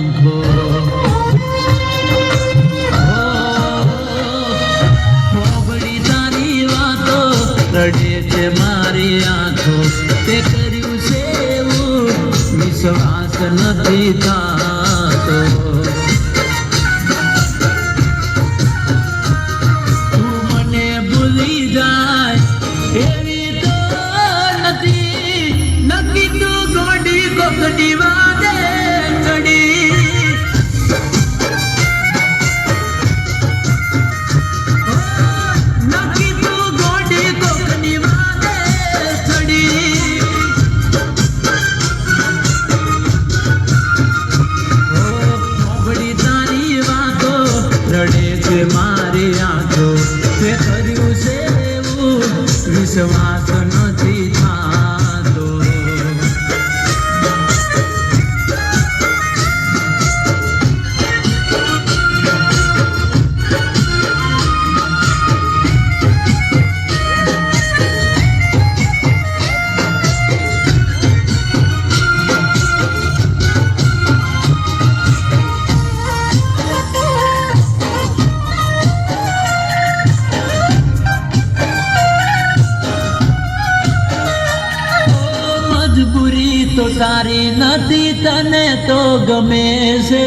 પંખો પોબડી તારી વાતો રડે છે મારી આંખો તે કર્યું છે એવું વિશ્વાસ નથી થતો તું મને ભૂલી જાય એવી તો નથી નક્કી તું ગોડી કોકડી વાદે ચડી નક્કી તું ગોડી કોકડી વાદે ચડી મોબડી તારી વાતો રડે છે મારી આંખો તે કર્યું છે એવું વિશ્વાસ નથી થતો મજબૂરી તો તારી નથી તને તો ગમે છે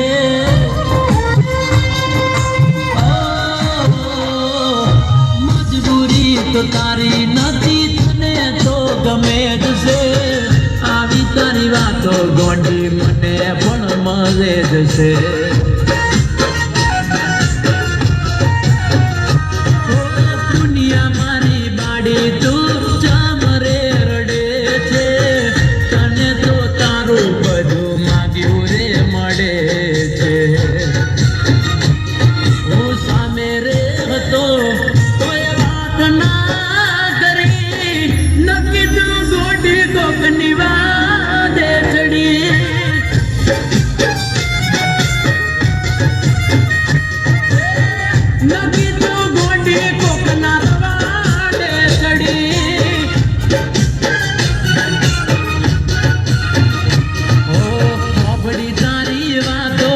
મજબૂરી તો તારી નથી તને તો ગમે જ છે આવી તારી વાતો ગોંડી મને પણ મળે જ છે દુનિયા મારી બાડી તું ચામરે રડે છે તને તો તારું બધું માગ્યું રે મળે છે હું સામે રે હતો કોઈ વાત ના કરી નક્કી તું ગોડી કોકની વાદે ચડી નક્કી તું ગોડી કોકના વાદે ચડી મોબડી તારી વાતો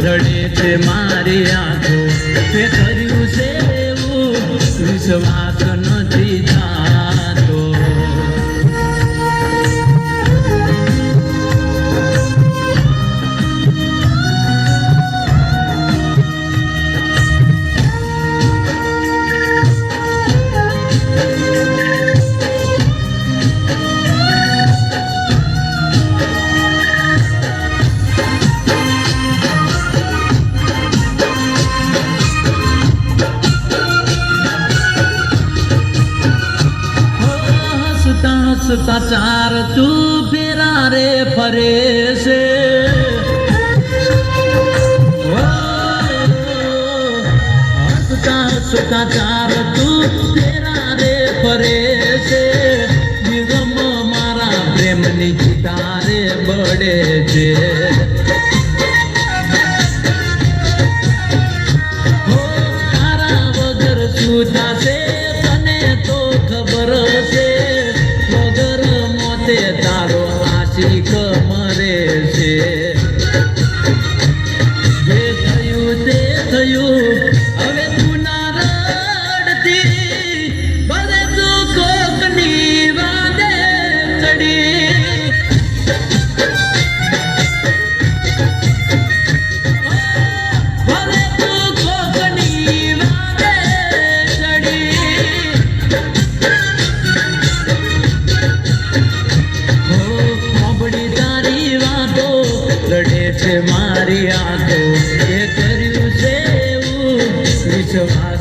રડે છે મારી આંખો તે કર્યું છે એવું વિશ્વાસ નથી થતો હસતા ચાર તું ફેરા રે ફરે છે હસતા ચાર તું ફેરા રે ફરે છે દિગમ મારા પ્રેમની ચિતારે બળે છે તારા વગર શું થશે તને તો ખબર છે તારો આશિક મરે છે જે થયું તે થયું હવે તું ના રડતી ભલે તું કોકની વાદે ચડી ભલે તું કોકની વાદે ચડી મોબડી તારી વાતો રડે છે મારી આંખો તે કર્યું છે એવું વિશ્વાસ